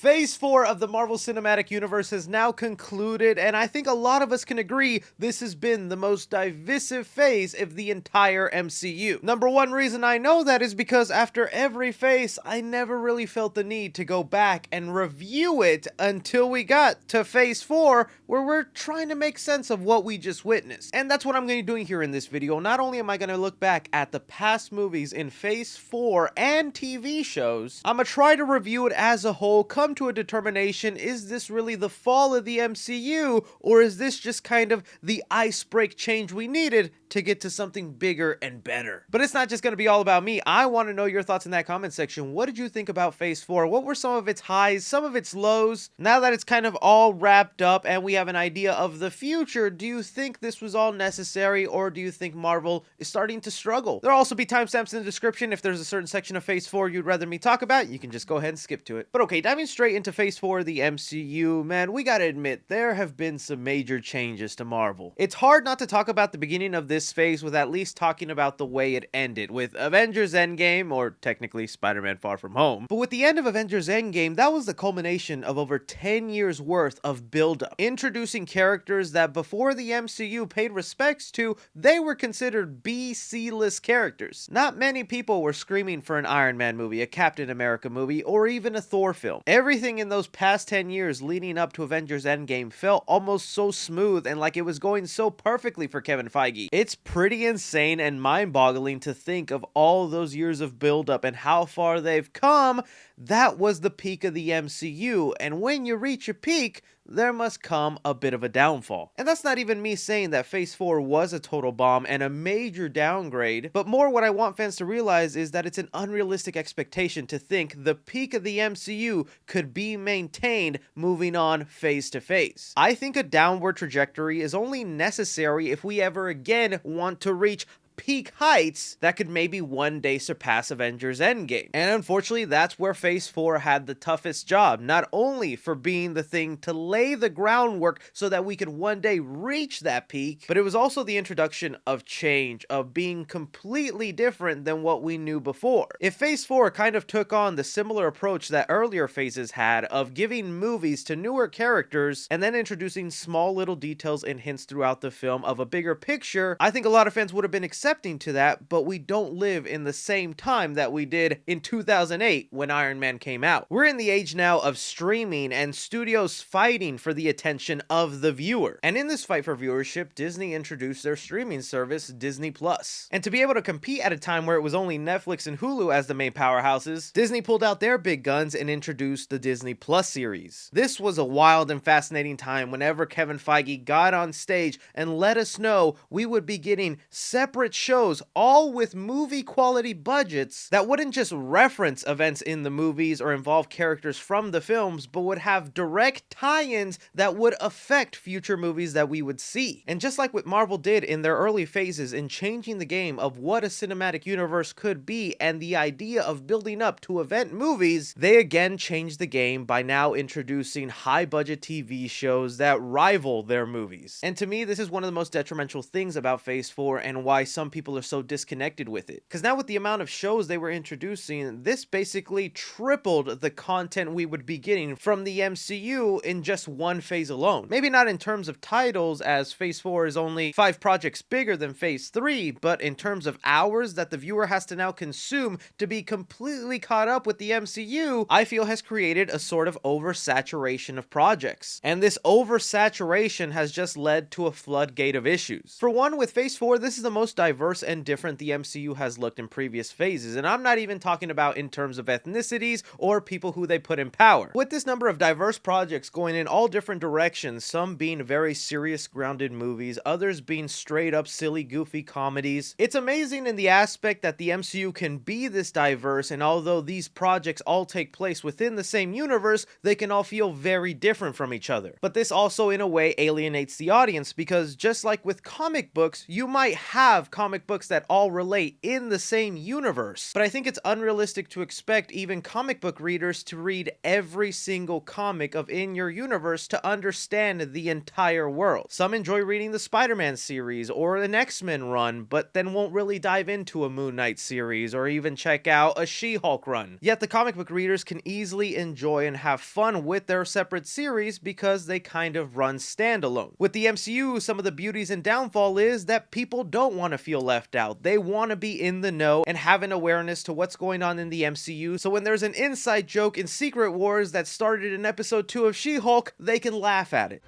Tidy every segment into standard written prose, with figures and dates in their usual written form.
Phase 4 of the Marvel Cinematic Universe has now concluded, and I think a lot of us can agree this has been the most divisive phase of the entire MCU. Number one reason I know that is because after every phase, I never really felt the need to go back and review it until we got to Phase 4, where we're trying to make sense of what we just witnessed. And that's what I'm going to be doing here in this video. Not only am I going to look back at the past movies in Phase 4 and TV shows, I'm going to try to review it as a whole, come to a determination, is this really the fall of the MCU, or is this just kind of the ice break change we needed to get to something bigger and better? But it's not just going to be all about me. I want to know your thoughts in that comment section. What did you think about Phase 4? What were some of its highs, some of its lows? Now that it's kind of all wrapped up and we have an idea of the future, do you think this was all necessary, or do you think Marvel is starting to struggle? There'll also be timestamps in the description. If there's a certain section of Phase 4 you'd rather me talk about, you can just go ahead and skip to it. But okay, diving straight into Phase 4 of the MCU, man, we gotta admit, there have been some major changes to Marvel. It's hard not to talk about the beginning of this phase with at least talking about the way it ended, with Avengers Endgame, or technically Spider-Man Far From Home. But with the end of Avengers Endgame, that was the culmination of over 10 years worth of build-up, introducing characters that before the MCU paid respects to, they were considered B, C-list characters. Not many people were screaming for an Iron Man movie, a Captain America movie, or even a Thor film. Everything in those past 10 years leading up to Avengers Endgame felt almost so smooth and like it was going so perfectly for Kevin Feige. It's pretty insane and mind-boggling to think of all those years of build-up and how far they've come. That was the peak of the MCU, and when you reach a peak, there must come a bit of a downfall. And that's not even me saying that Phase 4 was a total bomb and a major downgrade, but more what I want fans to realize is that it's an unrealistic expectation to think the peak of the MCU could be maintained moving on phase to phase. I think a downward trajectory is only necessary if we ever again want to reach peak heights that could maybe one day surpass Avengers Endgame. And unfortunately, that's where Phase 4 had the toughest job, not only for being the thing to lay the groundwork so that we could one day reach that peak, but it was also the introduction of change, of being completely different than what we knew before. If Phase 4 kind of took on the similar approach that earlier phases had of giving movies to newer characters and then introducing small little details and hints throughout the film of a bigger picture, I think a lot of fans would have been accepting to that, but we don't live in the same time that we did in 2008 when Iron Man came out. We're in the age now of streaming and studios fighting for the attention of the viewer. And in this fight for viewership, Disney introduced their streaming service, Disney Plus. And to be able to compete at a time where it was only Netflix and Hulu as the main powerhouses, Disney pulled out their big guns and introduced the Disney Plus series. This was a wild and fascinating time whenever Kevin Feige got on stage and let us know we would be getting separate shows, all with movie quality budgets that wouldn't just reference events in the movies or involve characters from the films, but would have direct tie-ins that would affect future movies that we would see. And just like what Marvel did in their early phases in changing the game of what a cinematic universe could be and the idea of building up to event movies, they again changed the game by now introducing high-budget TV shows that rival their movies. And to me, this is one of the most detrimental things about Phase 4 and why some people are so disconnected with it. Because now with the amount of shows they were introducing, this basically tripled the content we would be getting from the MCU in just one phase alone. Maybe not in terms of titles, as Phase 4 is only 5 projects bigger than Phase 3, but in terms of hours that the viewer has to now consume to be completely caught up with the MCU, I feel has created a sort of oversaturation of projects. And this oversaturation has just led to a floodgate of issues. For one, with Phase 4, this is the most diverse and different the MCU has looked in previous phases, and I'm not even talking about in terms of ethnicities or people who they put in power. With this number of diverse projects going in all different directions, some being very serious grounded movies, others being straight up silly goofy comedies, it's amazing in the aspect that the MCU can be this diverse, and although these projects all take place within the same universe, they can all feel very different from each other. But this also in a way alienates the audience, because just like with comic books, you might have comic books that all relate in the same universe. But I think it's unrealistic to expect even comic book readers to read every single comic of in your universe to understand the entire world. Some enjoy reading the Spider-Man series or an X-Men run, but then won't really dive into a Moon Knight series or even check out a She-Hulk run. Yet the comic book readers can easily enjoy and have fun with their separate series because they kind of run standalone. With the MCU, some of the beauties and downfall is that people don't want to feel left out. They want to be in the know and have an awareness to what's going on in the MCU, so when there's an inside joke in Secret Wars that started in episode 2 of She-Hulk, they can laugh at it.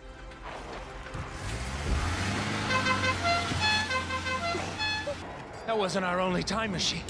That wasn't our only time machine.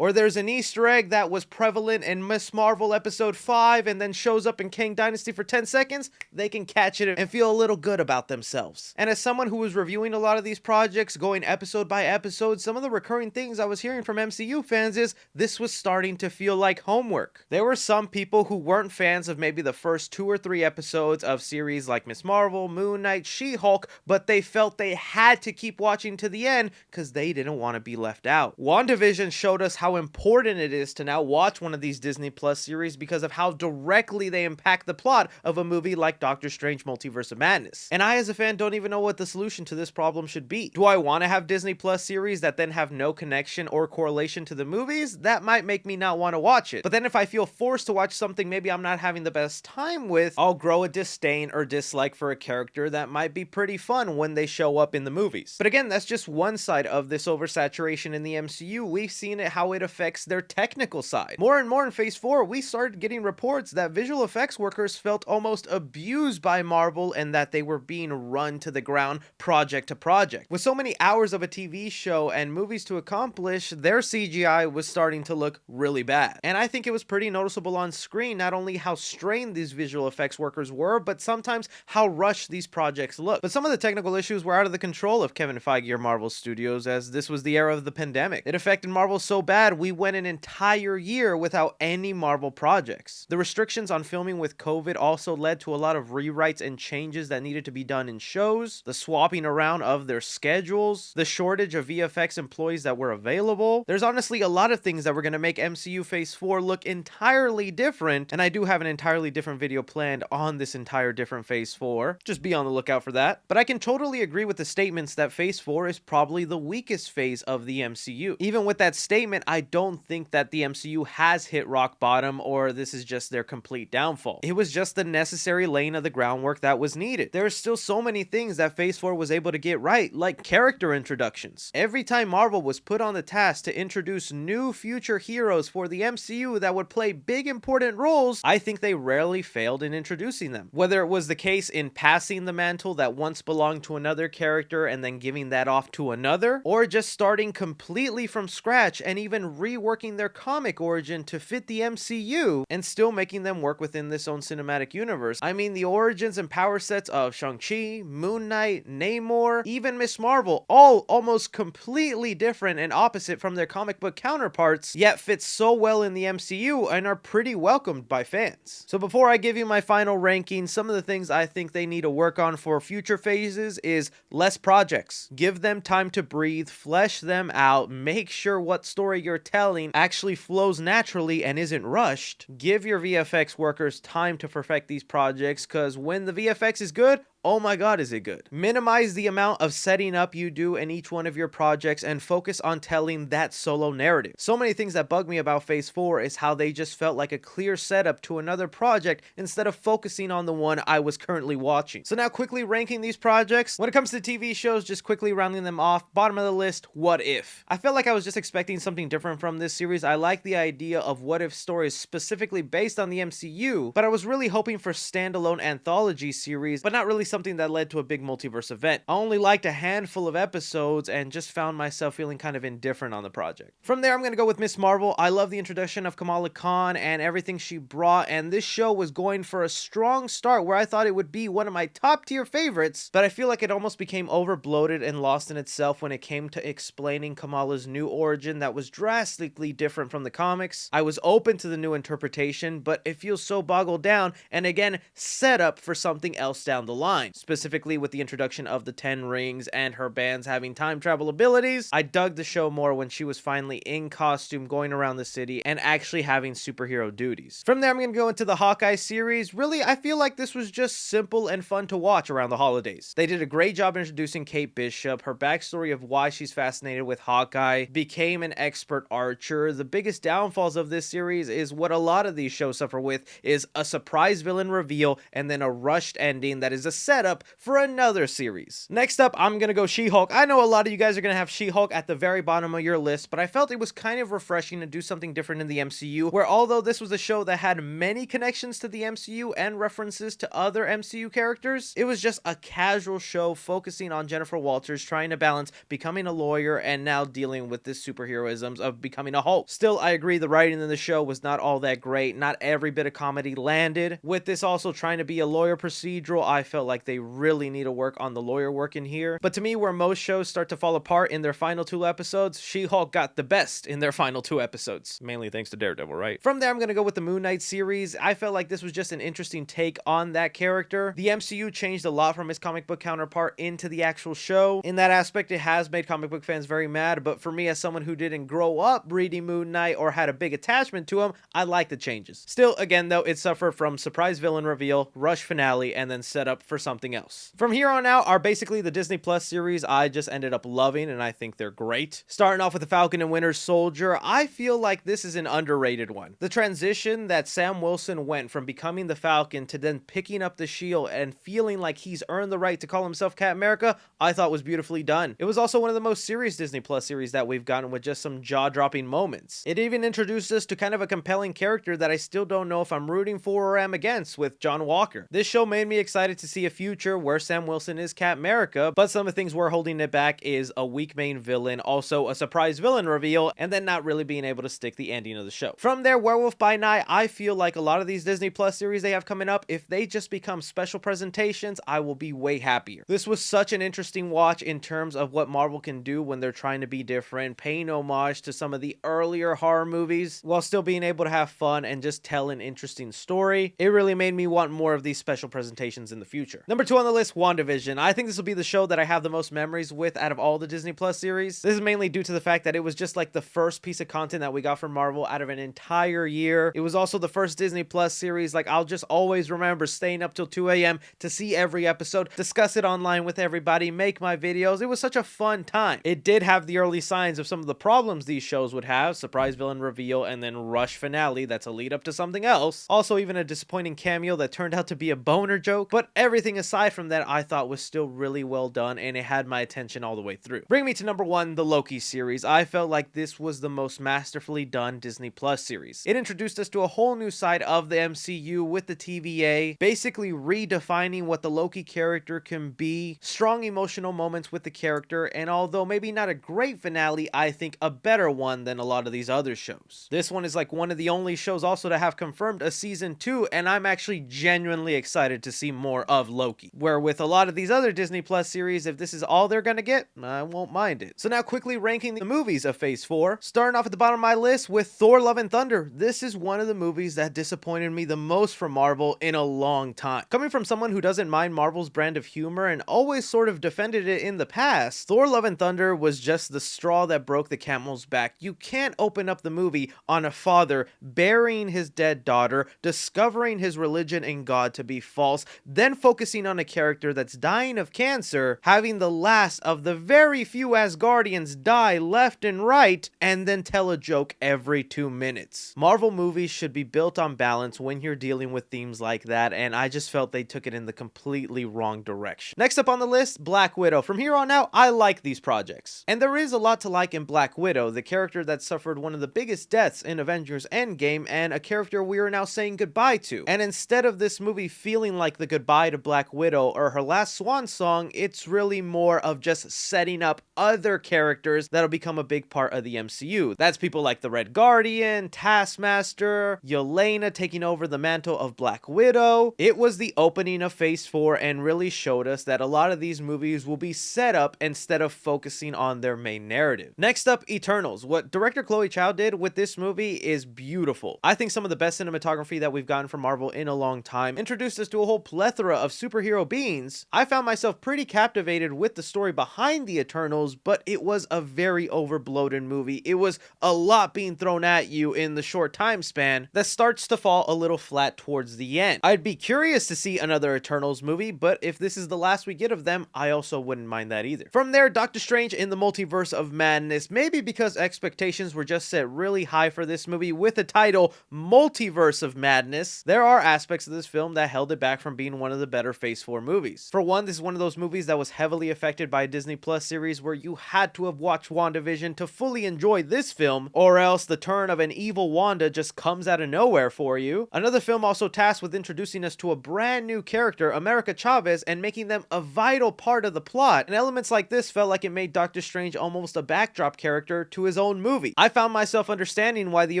Or there's an Easter egg that was prevalent in Ms. Marvel episode 5 and then shows up in Kang Dynasty for 10 seconds, they can catch it and feel a little good about themselves. And as someone who was reviewing a lot of these projects, going episode by episode, some of the recurring things I was hearing from MCU fans is this was starting to feel like homework. There were some people who weren't fans of maybe the first 2 or 3 episodes of series like Ms. Marvel, Moon Knight, She-Hulk, but they felt they had to keep watching to the end because they didn't want to be left out. WandaVision showed us how important it is to now watch one of these Disney Plus series because of how directly they impact the plot of a movie like Doctor Strange Multiverse of Madness. And I as a fan don't even know what the solution to this problem should be. Do I want to have Disney Plus series that then have no connection or correlation to the movies? That might make me not want to watch it. But then if I feel forced to watch something maybe I'm not having the best time with, I'll grow a disdain or dislike for a character that might be pretty fun when they show up in the movies. But again, that's just one side of this oversaturation in the MCU. We've seen it how it affects their technical side. More and more in Phase 4, we started getting reports that visual effects workers felt almost abused by Marvel and that they were being run to the ground project to project. With so many hours of a TV show and movies to accomplish, their CGI was starting to look really bad. And I think it was pretty noticeable on screen not only how strained these visual effects workers were, but sometimes how rushed these projects look. But some of the technical issues were out of the control of Kevin Feige or Marvel Studios, as this was the era of the pandemic. It affected Marvel so bad we went an entire year without any Marvel projects. The restrictions on filming with COVID also led to a lot of rewrites and changes that needed to be done in shows, the swapping around of their schedules, the shortage of VFX employees that were available. There's honestly a lot of things that were going to make MCU Phase 4 look entirely different, and I do have an entirely different video planned on this entire different Phase 4. Just be on the lookout for that. But I can totally agree with the statements that Phase 4 is probably the weakest phase of the MCU. Even with that statement, I don't think that the MCU has hit rock bottom or this is just their complete downfall. It was just the necessary laying of the groundwork that was needed. There are still so many things that Phase 4 was able to get right, like character introductions. Every time Marvel was put on the task to introduce new future heroes for the MCU that would play big important roles, I think they rarely failed in introducing them. Whether it was the case in passing the mantle that once belonged to another character and then giving that off to another, or just starting completely from scratch and even reworking their comic origin to fit the MCU and still making them work within this own cinematic universe. I mean, the origins and power sets of Shang-Chi, Moon Knight, Namor, even Ms. Marvel, all almost completely different and opposite from their comic book counterparts, yet fit so well in the MCU and are pretty welcomed by fans. So before I give you my final ranking, some of the things I think they need to work on for future phases is less projects. Give them time to breathe, flesh them out, make sure what story you're telling actually flows naturally and isn't rushed. Give your VFX workers time to perfect these projects, because when the VFX is good, oh my god, is it good. Minimize the amount of setting up you do in each one of your projects and focus on telling that solo narrative. So many things that bug me about Phase 4 is how they just felt like a clear setup to another project instead of focusing on the one I was currently watching. So now quickly ranking these projects. When it comes to TV shows, just quickly rounding them off. Bottom of the list, What If. I felt like I was just expecting something different from this series. I like the idea of what if stories specifically based on the MCU, but I was really hoping for standalone anthology series, but not really something that led to a big multiverse event. I only liked a handful of episodes and just found myself feeling kind of indifferent on the project. From there, I'm going to go with Ms. Marvel. I love the introduction of Kamala Khan and everything she brought, and this show was going for a strong start where I thought it would be one of my top tier favorites, but I feel like it almost became over bloated and lost in itself when it came to explaining Kamala's new origin that was drastically different from the comics. I was open to the new interpretation, but it feels so boggled down and again set up for something else down the line. mind, specifically with the introduction of the 10 rings and her bands having time travel abilities. I dug the show more when she was finally in costume going around the city and actually having superhero duties. From there, I'm going to go into the Hawkeye series. Really, I feel like this was just simple and fun to watch around the holidays. They did a great job introducing Kate Bishop, her backstory of why she's fascinated with Hawkeye, became an expert archer. The biggest downfalls of this series is what a lot of these shows suffer with, is a surprise villain reveal and then a rushed ending that is a setup for another series. Next up, I'm gonna go She-Hulk. I know a lot of you guys are gonna have She-Hulk at the very bottom of your list, but I felt it was kind of refreshing to do something different in the MCU, where although this was a show that had many connections to the MCU and references to other MCU characters, it was just a casual show focusing on Jennifer Walters trying to balance becoming a lawyer and now dealing with this superheroisms of becoming a Hulk. Still, I agree the writing in the show was not all that great. Not every bit of comedy landed. With this also trying to be a lawyer procedural, I felt like they really need to work on the lawyer work in here. But to me, where most shows start to fall apart in their final 2 episodes, She-Hulk got the best in their final 2 episodes. Mainly thanks to Daredevil, right? From there, I'm gonna go with the Moon Knight series. I felt like this was just an interesting take on that character. The MCU changed a lot from his comic book counterpart into the actual show. In that aspect, it has made comic book fans very mad, but for me, as someone who didn't grow up reading Moon Knight or had a big attachment to him, I like the changes. Still, again though, it suffered from surprise villain reveal, rush finale, and then set up for something else. From here on out are basically the Disney Plus series I just ended up loving, and I think they're great. Starting off with the Falcon and Winter Soldier, I feel like this is an underrated one. The transition that Sam Wilson went from becoming the Falcon to then picking up the shield and feeling like he's earned the right to call himself Captain America, I thought was beautifully done. It was also one of the most serious Disney Plus series that we've gotten, with just some jaw-dropping moments. It even introduced us to kind of a compelling character that I still don't know if I'm rooting for or am against, with John Walker. This show made me excited to see a future where Sam Wilson is Captain America, but some of the things were holding it back is a weak main villain, also a surprise villain reveal, and then not really being able to stick the ending of the show. From there, Werewolf by Night, I feel like a lot of these Disney Plus series they have coming up, if they just become special presentations, I will be way happier. This was such an interesting watch in terms of what Marvel can do when they're trying to be different, paying homage to some of the earlier horror movies while still being able to have fun and just tell an interesting story. It really made me want more of these special presentations in the future. Number 2 on the list, WandaVision. I think this will be the show that I have the most memories with out of all the Disney Plus series. This is mainly due to the fact that it was just like the first piece of content that we got from Marvel out of an entire year. It was also the first Disney Plus series. Like, I'll just always remember staying up till 2 a.m. to see every episode, discuss it online with everybody, make my videos. It was such a fun time. It did have the early signs of some of the problems these shows would have, surprise villain reveal and then rush finale that's a lead up to something else. Also, even a disappointing cameo that turned out to be a boner joke, but everything aside from that I thought was still really well done, and it had my attention all the way through. Bring me to number 1, the Loki series. I felt like this was the most masterfully done Disney Plus series. It introduced us to a whole new side of the MCU with the TVA, basically redefining what the Loki character can be, strong emotional moments with the character, and although maybe not a great finale, I think a better one than a lot of these other shows. This one is like one of the only shows also to have confirmed a season 2, and I'm actually genuinely excited to see more of Loki. Where with a lot of these other Disney Plus series, if this is all they're gonna get, I won't mind it. So now quickly ranking the movies of Phase 4, starting off at the bottom of my list with Thor: Love and Thunder. This is one of the movies that disappointed me the most from Marvel in a long time. Coming from someone who doesn't mind Marvel's brand of humor and always sort of defended it in the past, Thor: Love and Thunder was just the straw that broke the camel's back. You can't open up the movie on a father burying his dead daughter, discovering his religion and God to be false, then focusing on a character that's dying of cancer, having the last of the very few Asgardians die left and right, and then tell a joke every 2 minutes. Marvel movies should be built on balance when you're dealing with themes like that, and I just felt they took it in the completely wrong direction. Next up on the list, Black Widow. From here on out, I like these projects. And there is a lot to like in Black Widow, the character that suffered one of the biggest deaths in Avengers Endgame, and a character we are now saying goodbye to. And instead of this movie feeling like the goodbye to Black Widow or her last swan song, it's really more of just setting up other characters that'll become a big part of the MCU. That's people like the Red Guardian, Taskmaster, Yelena taking over the mantle of Black Widow. It was the opening of Phase 4 and really showed us that a lot of these movies will be set up instead of focusing on their main narrative. Next up, Eternals. What director Chloe Zhao did with this movie is beautiful. I think some of the best cinematography that we've gotten from Marvel in a long time. Introduced us to a whole plethora of superhero beings, I found myself pretty captivated with the story behind the Eternals, but it was a very overbloated movie. It was a lot being thrown at you in the short time span that starts to fall a little flat towards the end. I'd be curious to see another Eternals movie, but if this is the last we get of them, I also wouldn't mind that either. From there, Doctor Strange in the Multiverse of Madness, maybe because expectations were just set really high for this movie with the title Multiverse of Madness, there are aspects of this film that held it back from being one of the better Phase 4 movies. For one, this is one of those movies that was heavily affected by a Disney Plus series where you had to have watched WandaVision to fully enjoy this film, or else the turn of an evil Wanda just comes out of nowhere for you. Another film also tasked with introducing us to a brand new character, America Chavez, and making them a vital part of the plot, and elements like this felt like it made Doctor Strange almost a backdrop character to his own movie. I found myself understanding why the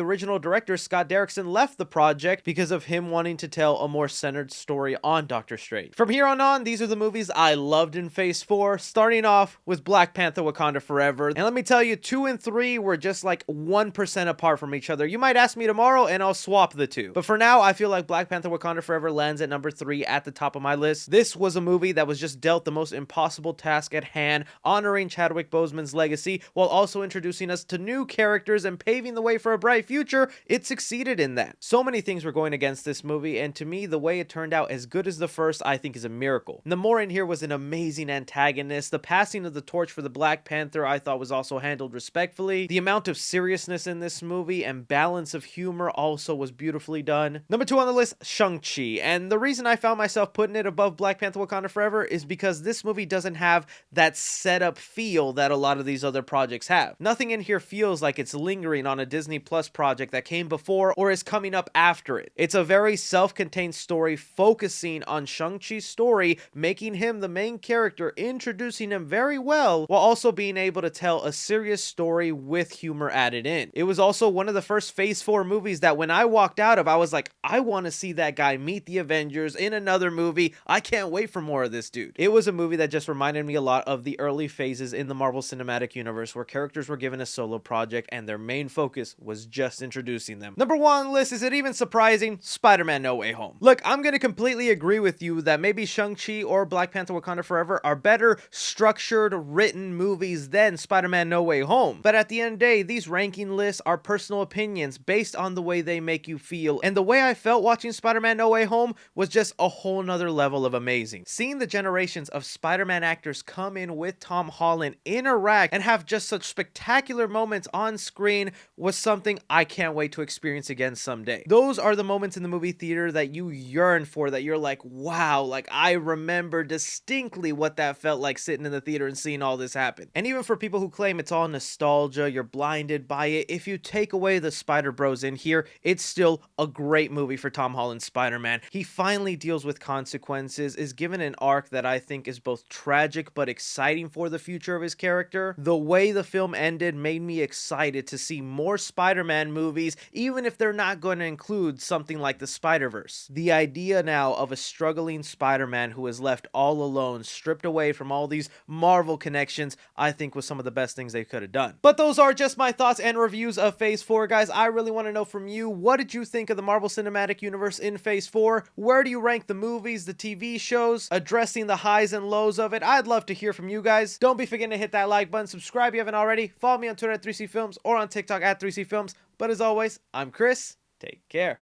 original director Scott Derrickson left the project because of him wanting to tell a more centered story on Doctor Strange. From here on, these are the movies I loved in Phase 4, starting off with Black Panther Wakanda Forever. And let me tell you, 2 and 3 were just like 1% apart from each other. You might ask me tomorrow and I'll swap the two. But for now, I feel like Black Panther Wakanda Forever lands at number 3 at the top of my list. This was a movie that was just dealt the most impossible task at hand, honoring Chadwick Boseman's legacy while also introducing us to new characters and paving the way for a bright future. It succeeded in that. So many things were going against this movie, and to me, the way it turned out as good as the first, I think is a miracle. Namor in here was an amazing antagonist. The passing of the torch for the Black Panther I thought was also handled respectfully. The amount of seriousness in this movie and balance of humor also was beautifully done. Number 2 on the list, Shang-Chi. And the reason I found myself putting it above Black Panther Wakanda Forever is because this movie doesn't have that setup feel that a lot of these other projects have. Nothing in here feels like it's lingering on a Disney Plus project that came before or is coming up after it. It's a very self-contained story focusing on Shang-Chi's story, making him the main character, introducing him very well, while also being able to tell a serious story with humor added in. It was also one of the first Phase 4 movies that when I walked out of, I was like, I want to see that guy meet the Avengers in another movie. I can't wait for more of this dude. It was a movie that just reminded me a lot of the early phases in the Marvel Cinematic Universe where characters were given a solo project and their main focus was just introducing them. Number 1 on the list, is it even surprising? Spider-Man No Way Home. Look, I'm going to completely agree with you that maybe Shang-Chi or Black Panther Wakanda Forever are better structured, written movies than Spider-Man No Way Home. But at the end of the day, these ranking lists are personal opinions based on the way they make you feel. And the way I felt watching Spider-Man No Way Home was just a whole nother level of amazing. Seeing the generations of Spider-Man actors come in with Tom Holland, interact, and have just such spectacular moments on screen was something I can't wait to experience again someday. Those are the moments in the movie theater that you yearn for, that you're like, wow, like I remember distinctly what that felt like sitting in the theater and seeing all this happen. And even for people who claim it's all nostalgia, you're blinded by it, if you take away the Spider Bros in here, it's still a great movie for Tom Holland's Spider-Man. He finally deals with consequences, is given an arc that I think is both tragic but exciting for the future of his character. The way the film ended made me excited to see more Spider-Man movies, even if they're not going to include something like the Spider-Verse. The idea now of a struggling Spider-Man who is left all alone, stripped away from all these Marvel connections, I think was some of the best things they could have done. But those are just my thoughts and reviews of Phase 4, guys. I really want to know from you, what did you think of the Marvel Cinematic Universe in Phase 4? Where do you rank the movies, the TV shows, addressing the highs and lows of it? I'd love to hear from you guys. Don't be forgetting to hit that like button, subscribe if you haven't already, follow me on Twitter at 3C Films or on TikTok at 3C Films. But as always, I'm Chris. Take care.